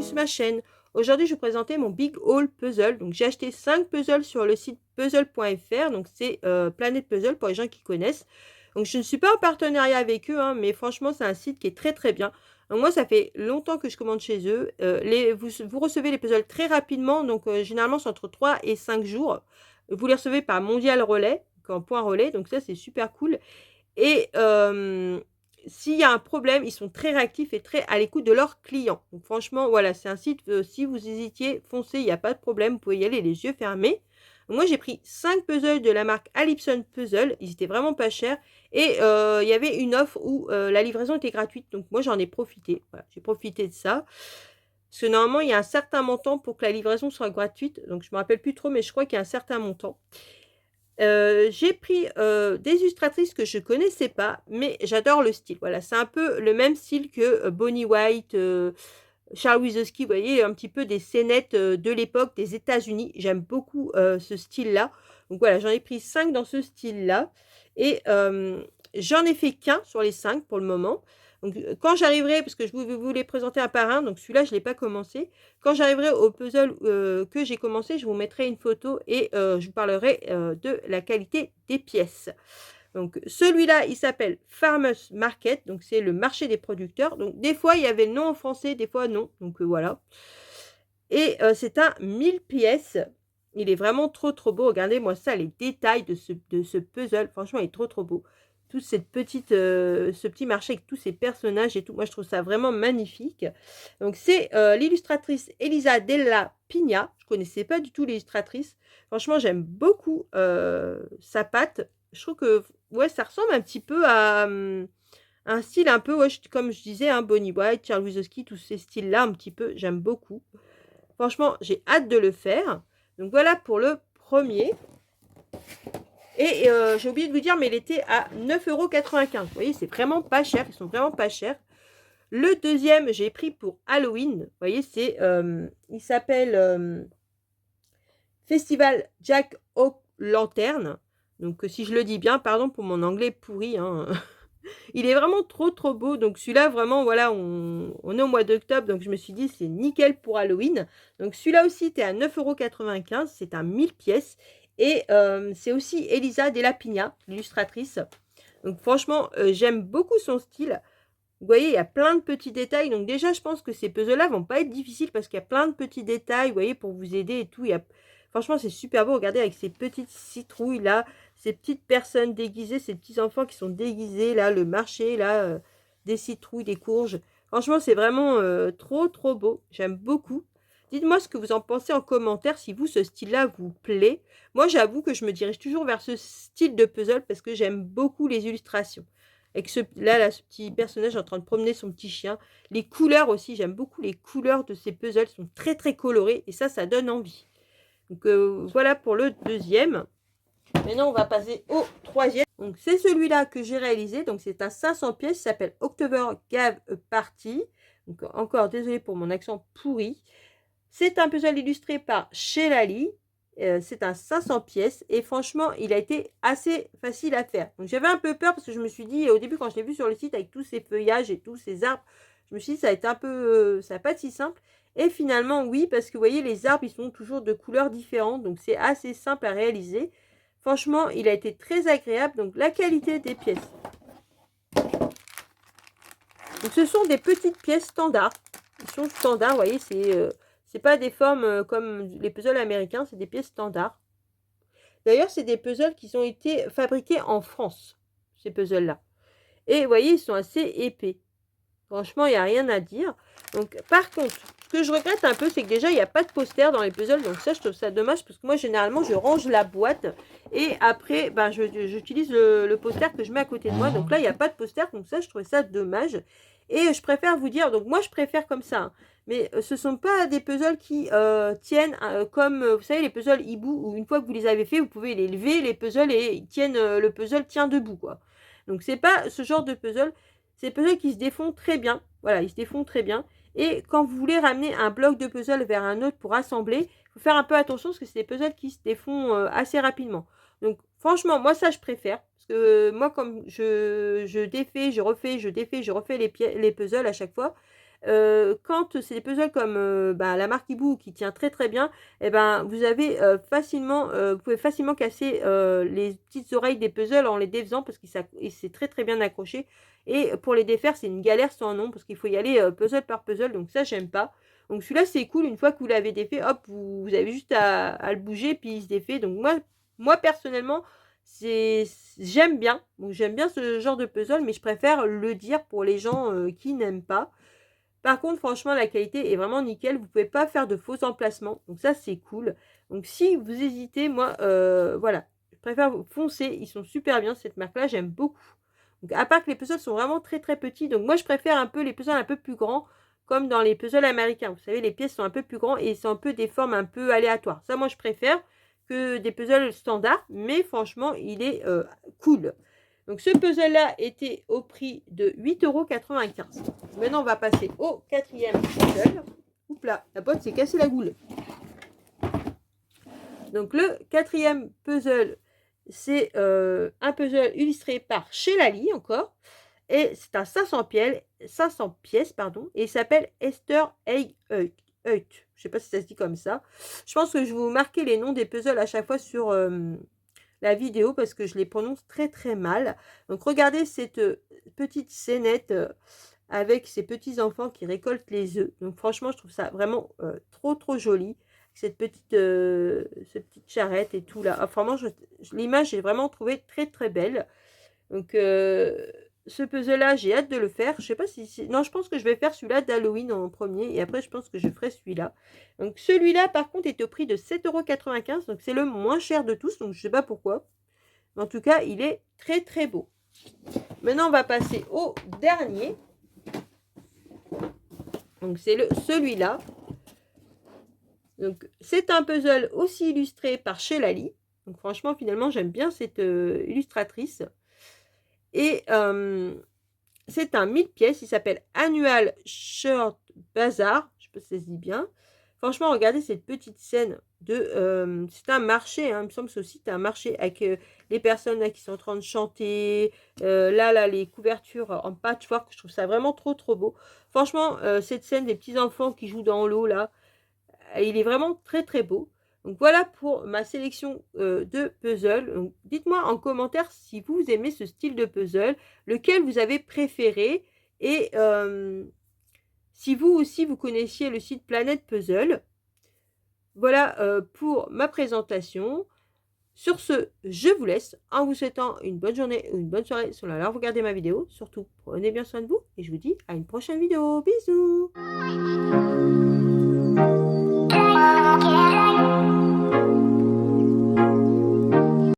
sur ma chaîne. Aujourd'hui, je vais vous présenter mon Big Haul Puzzle. Donc, j'ai acheté 5 puzzles sur le site puzzle.fr. Donc, c'est Planète Puzzle pour les gens qui connaissent. Donc, je ne suis pas en partenariat avec eux, hein, mais franchement, c'est un site qui est très très bien. Donc, moi, ça fait longtemps que je commande chez eux. Vous recevez les puzzles très rapidement. Donc, généralement, c'est entre 3 et 5 jours. Vous les recevez par Mondial Relais, en point relais. Donc, ça, c'est super cool. Et s'il y a un problème, ils sont très réactifs et très à l'écoute de leurs clients. Donc franchement, voilà, c'est un site, si vous hésitiez, foncez, il n'y a pas de problème, vous pouvez y aller les yeux fermés. Donc moi, j'ai pris 5 puzzles de la marque Alipson Puzzle, ils étaient vraiment pas chers. Et il y avait une offre où la livraison était gratuite, donc moi, j'en ai profité. Voilà, j'ai profité de ça. Parce que normalement, il y a un certain montant pour que la livraison soit gratuite. Donc je ne me rappelle plus trop, mais je crois qu'il y a un certain montant. J'ai pris des illustratrices que je connaissais pas, mais j'adore le style. Voilà, c'est un peu le même style que Bonnie White, Charles Wisoski, vous voyez, un petit peu des scénettes de l'époque des États-Unis. J'aime beaucoup ce style-là. Donc voilà, j'en ai pris 5 dans ce style-là. Et j'en ai fait qu'un sur les 5 pour le moment. Donc quand j'arriverai, parce que je vous les présenter un par un, donc celui-là, je ne l'ai pas commencé. Quand j'arriverai au puzzle que j'ai commencé, je vous mettrai une photo et je vous parlerai de la qualité des pièces. Donc celui-là, il s'appelle Farmers Market, donc c'est le marché des producteurs. Donc des fois, il y avait le nom en français, des fois non. Donc voilà. Et c'est un 1000 pièces. Il est vraiment trop trop beau. Regardez-moi ça, les détails de ce puzzle. Franchement, il est trop trop beau. Toute cette petite, ce petit marché avec tous ces personnages et tout. Moi, je trouve ça vraiment magnifique. Donc, c'est l'illustratrice Elisa Della Pigna. Je ne connaissais pas du tout l'illustratrice. Franchement, j'aime beaucoup sa patte. Je trouve que ouais, ça ressemble un petit peu à un style un peu, ouais, comme je disais, hein, Bonnie White, Charles Wisoski, tous ces styles-là, un petit peu. J'aime beaucoup. Franchement, j'ai hâte de le faire. Donc, voilà pour le premier. Et j'ai oublié de vous dire, mais il était à 9,95 €. Vous voyez, c'est vraiment pas cher. Ils sont vraiment pas chers. Le deuxième, j'ai pris pour Halloween. Vous voyez, c'est, il s'appelle Festival Jack O'Lantern. Donc, si je le dis bien, pardon pour mon anglais pourri, hein. Il est vraiment trop, trop beau. Donc, celui-là, vraiment, voilà, on est au mois d'octobre. Donc, je me suis dit, c'est nickel pour Halloween. Donc, celui-là aussi, était à 9,95 €. C'est un 1000 pièces. Et c'est aussi Elisa Della Pigna, l'illustratrice. Donc franchement, j'aime beaucoup son style. Vous voyez, il y a plein de petits détails. Donc déjà, je pense que ces puzzles-là vont pas être difficiles parce qu'il y a plein de petits détails, vous voyez, pour vous aider et tout. Franchement, c'est super beau. Regardez avec ces petites citrouilles-là, ces petites personnes déguisées, ces petits enfants qui sont déguisés, là, le marché, là, des citrouilles, des courges. Franchement, c'est vraiment trop, trop beau. J'aime beaucoup. Dites-moi ce que vous en pensez en commentaire, si vous, ce style-là vous plaît. Moi, j'avoue que je me dirige toujours vers ce style de puzzle parce que j'aime beaucoup les illustrations. Avec ce petit personnage en train de promener son petit chien. Les couleurs aussi, j'aime beaucoup les couleurs de ces puzzles, sont très très colorées et ça donne envie. Donc voilà pour le deuxième. Maintenant, on va passer au troisième. Donc c'est celui-là que j'ai réalisé. Donc c'est un 500 pièces, il s'appelle October Gave Party. Donc encore, désolé pour mon accent pourri. C'est un puzzle illustré par Shelali. C'est un 500 pièces et franchement, il a été assez facile à faire. Donc j'avais un peu peur parce que je me suis dit, au début quand je l'ai vu sur le site avec tous ces feuillages et tous ces arbres, je me suis dit ça va être un peu, ça va pas être si simple. Et finalement, oui, parce que vous voyez, les arbres, ils sont toujours de couleurs différentes. Donc c'est assez simple à réaliser. Franchement, il a été très agréable. Donc la qualité des pièces. Donc ce sont des petites pièces standards. Ils sont standards, vous voyez, c'est pas des formes comme les puzzles américains, c'est des pièces standards. D'ailleurs, c'est des puzzles qui ont été fabriqués en France, ces puzzles-là. Et vous voyez, ils sont assez épais. Franchement, il n'y a rien à dire. Donc, par contre, ce que je regrette un peu, c'est que déjà, il n'y a pas de poster dans les puzzles. Donc ça, je trouve ça dommage parce que moi, généralement, je range la boîte. Et après, ben, j'utilise le poster que je mets à côté de moi. Donc là, il n'y a pas de poster. Donc ça, je trouvais ça dommage. Et je préfère vous dire, donc moi, je préfère comme ça. Hein. Mais ce ne sont pas des puzzles qui tiennent comme, vous savez, les puzzles hibou, où une fois que vous les avez fait, vous pouvez les lever, les puzzles, et ils tiennent, le puzzle tient debout, quoi. Donc, c'est pas ce genre de puzzle. C'est des puzzles qui se défont très bien. Voilà, ils se défont très bien. Et quand vous voulez ramener un bloc de puzzle vers un autre pour assembler, il faut faire un peu attention parce que c'est des puzzles qui se défont assez rapidement. Donc, franchement, moi, ça, je préfère. Parce que moi, comme je défais, je refais, je défais, je refais les puzzles à chaque fois, quand c'est des puzzles comme la marque Hibou qui tient très très bien, et ben vous avez facilement, vous pouvez facilement casser les petites oreilles des puzzles en les défaisant parce que c'est très très bien accroché. Et pour les défaire, c'est une galère sans nom parce qu'il faut y aller puzzle par puzzle. Donc ça, j'aime pas. Donc celui-là, c'est cool. Une fois que vous l'avez défait, hop, vous avez juste à le bouger puis il se défait. Donc moi personnellement, j'aime bien. Donc j'aime bien ce genre de puzzle, mais je préfère le dire pour les gens qui n'aiment pas. Par contre, franchement, la qualité est vraiment nickel. Vous pouvez pas faire de faux emplacements. Donc ça, c'est cool. Donc si vous hésitez, moi, voilà, je préfère vous foncer. Ils sont super bien. Cette marque-là, j'aime beaucoup. Donc à part que les puzzles sont vraiment très très petits. Donc moi, je préfère un peu les puzzles un peu plus grands, comme dans les puzzles américains. Vous savez, les pièces sont un peu plus grands et sont un peu des formes un peu aléatoires. Ça, moi, je préfère que des puzzles standards. Mais franchement, il est cool. Donc ce puzzle-là était au prix de 8,95 €. Maintenant, on va passer au quatrième puzzle. Oups là, la boîte s'est cassée la goule. Donc le quatrième puzzle, c'est un puzzle illustré par Chez Lali encore. Et c'est un 500 pièces, pardon, et il s'appelle Esther Egg Hunt. Je ne sais pas si ça se dit comme ça. Je pense que je vais vous marquer les noms des puzzles à chaque fois sur la vidéo parce que je les prononce très très mal. Donc regardez cette petite scénette avec ces petits enfants qui récoltent les œufs. Donc franchement, je trouve ça vraiment trop trop joli. Cette petite charrette et tout là. Ah, vraiment, l'image, j'ai vraiment trouvé très très belle. Donc ce puzzle-là, j'ai hâte de le faire. Je sais pas si... Non, je pense que je vais faire celui-là d'Halloween en premier. Et après, je pense que je ferai celui-là. Donc celui-là, par contre, est au prix de 7,95 €. Donc c'est le moins cher de tous. Donc je sais pas pourquoi. Mais en tout cas, il est très très beau. Maintenant, on va passer au dernier. Donc c'est celui-là. Donc c'est un puzzle aussi illustré par Chez Lali. Donc franchement, finalement, j'aime bien cette illustratrice. Et c'est un 1000 pièces. Il s'appelle Annual Shirt Bazaar. Je sais pas si ça se dit bien. Franchement, regardez cette petite scène de... c'est un marché, hein, il me semble que c'est aussi un marché avec les personnes là, qui sont en train de chanter. Là, les couvertures en patchwork. Je trouve ça vraiment trop, trop beau. Franchement, cette scène des petits enfants qui jouent dans l'eau, là, il est vraiment très, très beau. Donc voilà pour ma sélection de puzzles. Dites-moi en commentaire si vous aimez ce style de puzzle, lequel vous avez préféré et si vous aussi vous connaissiez le site Planète Puzzle. Voilà pour ma présentation. Sur ce, je vous laisse en vous souhaitant une bonne journée ou une bonne soirée sur la heure regardez ma vidéo. Surtout, prenez bien soin de vous et je vous dis à une prochaine vidéo. Bisous!